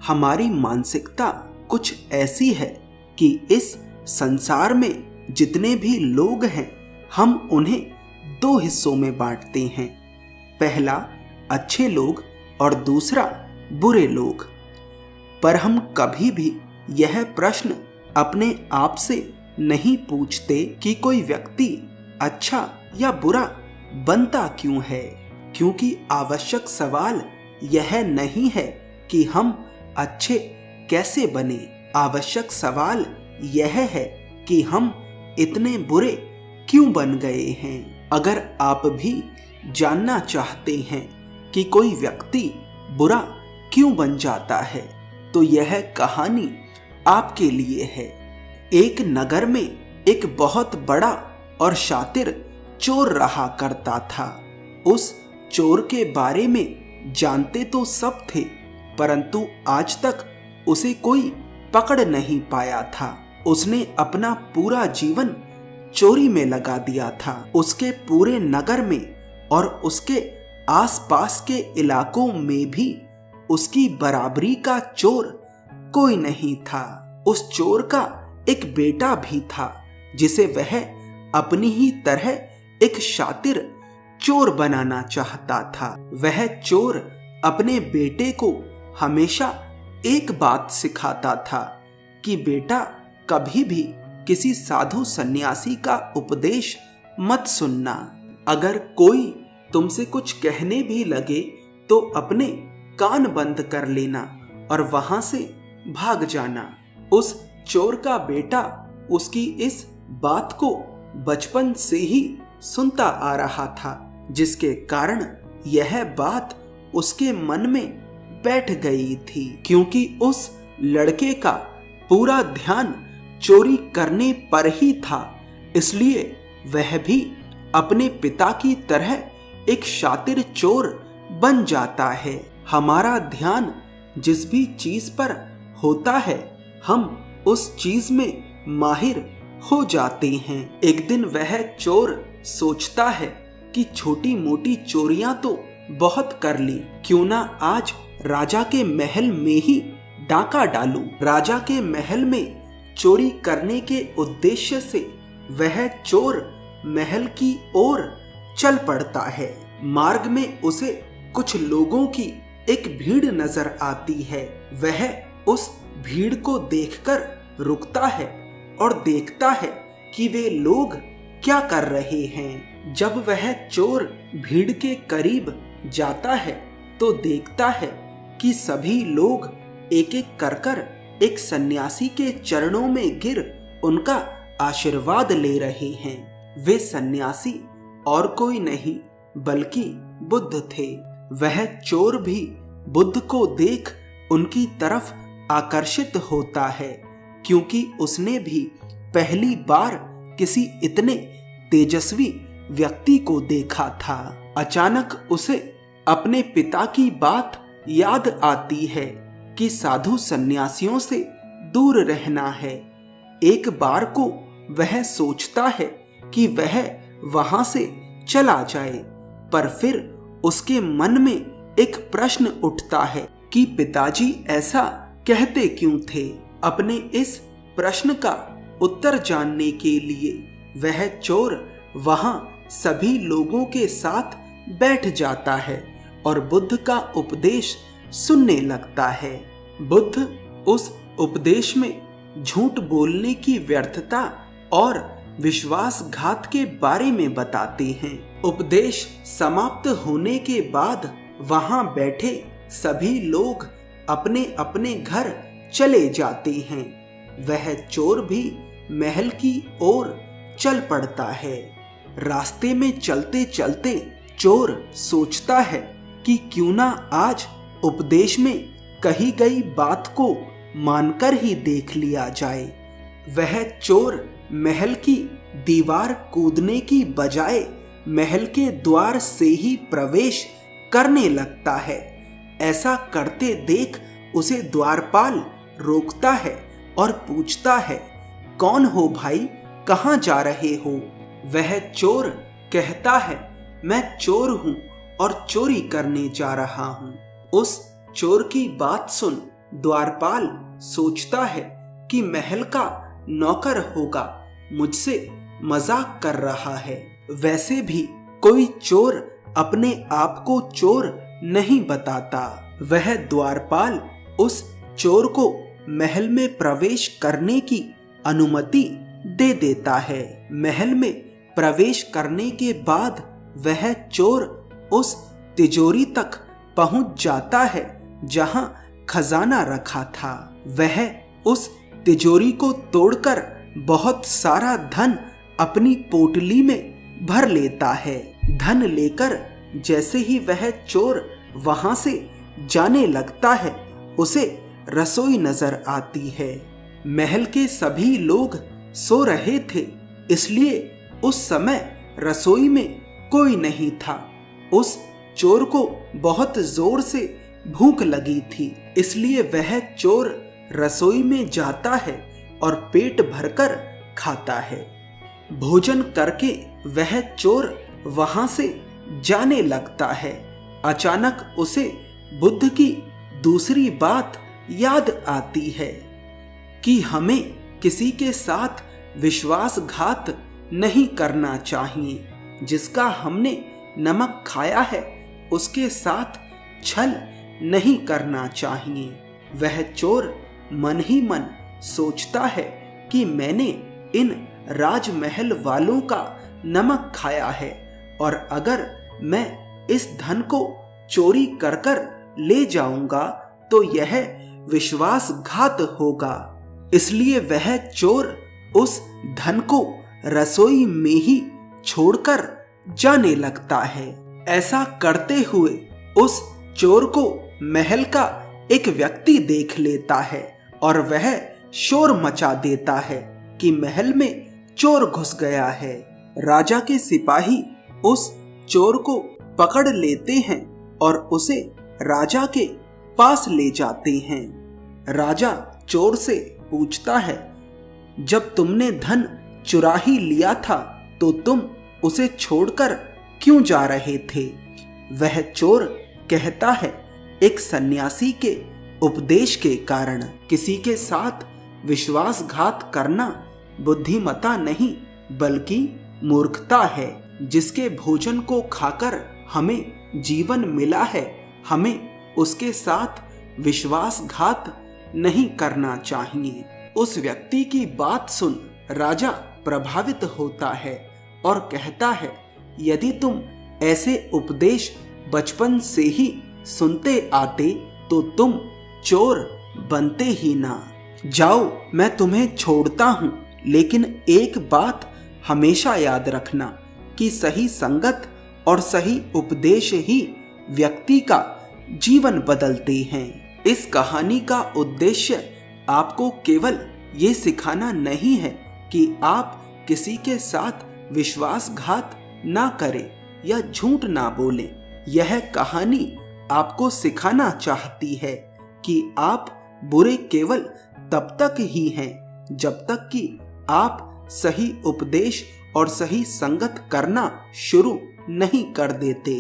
हमारी मानसिकता कुछ ऐसी है कि इस संसार में जितने भी लोग हैं हम उन्हें दो हिस्सों में बांटते हैं। पहला अच्छे लोग और दूसरा बुरे लोग। पर हम कभी भी यह प्रश्न अपने आप से नहीं पूछते कि कोई व्यक्ति अच्छा या बुरा बनता क्यों है, क्योंकि आवश्यक सवाल यह नहीं है कि हम अच्छे कैसे बने। आवश्यक सवाल यह है कि हम इतने बुरे क्यों बन गए हैं। अगर आप भी जानना चाहते हैं कि कोई व्यक्ति बुरा क्यों बन जाता है तो यह कहानी आपके लिए है। एक नगर में एक बहुत बड़ा और शातिर चोर रहा करता था। उस चोर के बारे में जानते तो सब थे, परंतु आज तक उसे कोई पकड़ नहीं पाया था। उसने अपना पूरा जीवन चोरी में लगा दिया था। उसके पूरे नगर में और उसके आसपास के इलाकों में भी उसकी बराबरी का चोर कोई नहीं था। उस चोर का एक बेटा भी था जिसे वह अपनी ही तरह एक शातिर चोर बनाना चाहता था। वह चोर अपने बेटे को हमेशा एक बात सिखाता था कि बेटा कभी भी किसी साधु सन्यासी का उपदेश मत सुनना। अगर कोई तुमसे कुछ कहने भी लगे तो अपने कान बंद कर लेना और वहां से भाग जाना। उस चोर का बेटा उसकी इस बात को बचपन से ही सुनता आ रहा था, जिसके कारण यह बात उसके मन में बैठ गई थी। क्योंकि उस लड़के का पूरा ध्यान चोरी करने पर ही था, इसलिए वह भी अपने पिता की तरह एक शातिर चोर बन जाता है। हमारा ध्यान जिस भी चीज पर होता है हम उस चीज में माहिर हो जाते हैं। एक दिन वह चोर सोचता है कि छोटी मोटी चोरियां तो बहुत कर ली, क्यों ना आज राजा के महल में ही डाका डालूं। राजा के महल में चोरी करने के उद्देश्य से वह चोर महल की ओर चल पड़ता है। मार्ग में उसे कुछ लोगों की एक भीड़ नजर आती है। वह उस भीड़ को देखकर रुकता है और देखता है कि वे लोग क्या कर रहे हैं। जब वह चोर भीड़ के करीब जाता है तो देखता है कि सभी लोग एक एक कर एक सन्यासी के चरणों में गिर उनका आशीर्वाद ले रहे हैं। वे सन्यासी और कोई नहीं बल्कि बुद्ध थे। वह चोर भी बुद्ध को देख उनकी तरफ आकर्षित होता है, क्योंकि उसने भी पहली बार किसी इतने तेजस्वी व्यक्ति को देखा था। अचानक उसे अपने पिता की बात याद आती है कि साधु सन्यासियों से दूर रहना है। एक बार को वह सोचता है कि वह वहां से चला जाए, पर फिर उसके मन में एक प्रश्न उठता है कि पिताजी ऐसा कहते क्यों थे। अपने इस प्रश्न का उत्तर जानने के लिए वह चोर वहां सभी लोगों के साथ बैठ जाता है और बुद्ध का उपदेश सुनने लगता है। बुद्ध उस उपदेश में झूठ बोलने की व्यर्थता और विश्वासघात के बारे में बताते हैं। उपदेश समाप्त होने के बाद वहां बैठे सभी लोग अपने अपने घर चले जाते हैं। वह चोर भी महल की ओर चल पड़ता है। रास्ते में चलते चलते चोर सोचता है कि क्यों ना आज उपदेश में कही गई बात को मानकर ही देख लिया जाए। वह चोर महल की दीवार कूदने की बजाय महल के द्वार से ही प्रवेश करने लगता है। ऐसा करते देख उसे द्वारपाल रोकता है और पूछता है, कौन हो भाई, कहाँ जा रहे हो? वह चोर कहता है, मैं चोर हूँ और चोरी करने जा रहा हूँ। उस चोर की बात सुन द्वारपाल सोचता है कि महल का नौकर होगा, मुझसे मजाक कर रहा है। वैसे भी कोई चोर अपने आप को चोर नहीं बताता। वह द्वारपाल उस चोर को महल में प्रवेश करने की अनुमति दे देता है। महल में प्रवेश करने के बाद वह चोर उस तिजोरी तक पहुंच जाता है जहां खजाना रखा था। वह उस तिजोरी को तोड़कर बहुत सारा धन अपनी पोटली में भर लेता है। धन लेकर जैसे ही वह चोर वहां से जाने लगता है, उसे रसोई नजर आती है। महल के सभी लोग सो रहे थे, इसलिए उस समय रसोई में कोई नहीं था। उस चोर को बहुत जोर से भूख लगी थी, इसलिए वह चोर रसोई में जाता है और पेट भरकर खाता है। भोजन करके वह चोर वहां से जाने लगता है। अचानक उसे बुद्ध की दूसरी बात याद आती है कि हमें किसी के साथ विश्वासघात नहीं करना चाहिए। जिसका हमने नमक खाया है उसके साथ छल नहीं करना चाहिए। वह चोर मन ही मन सोचता है कि मैंने इन राजमहल वालों का नमक खाया है और अगर मैं इस धन को चोरी कर कर ले जाऊंगा तो यह विश्वासघात होगा। इसलिए वह चोर उस धन को रसोई में ही छोड़कर जाने लगता है। ऐसा करते हुए उस चोर को महल का एक व्यक्ति देख लेता है और वह शोर मचा देता है कि महल में चोर घुस गया है। राजा के सिपाही उस चोर को पकड़ लेते हैं और उसे राजा के पास ले जाते हैं। राजा चोर से पूछता है, जब तुमने धन चुरा ही लिया था तो तुम उसे छोड़कर क्यों जा रहे थे? वह चोर कहता है, एक सन्यासी के उपदेश के कारण। किसी के साथ विश्वासघात करना बुद्धिमता नहीं बल्कि मूर्खता है। जिसके भोजन को खाकर हमें जीवन मिला है, हमें उसके साथ विश्वासघात नहीं करना चाहिए। उस व्यक्ति की बात सुन राजा प्रभावित होता है और कहता है, यदि तुम ऐसे उपदेश बचपन से ही सुनते आते तो तुम चोर बनते ही ना। जाओ, मैं तुम्हें छोड़ता हूं, लेकिन एक बात हमेशा याद रखना कि सही संगत और सही उपदेश ही व्यक्ति का जीवन बदलते हैं। इस कहानी का उद्देश्य आपको केवल ये सिखाना नहीं है कि आप किसी के साथ विश्वासघात ना करें या झूठ ना बोलें। यह कहानी आपको सिखाना चाहती है कि आप बुरे केवल तब तक ही हैं जब तक कि आप सही उपदेश और सही संगत करना शुरू नहीं कर देते।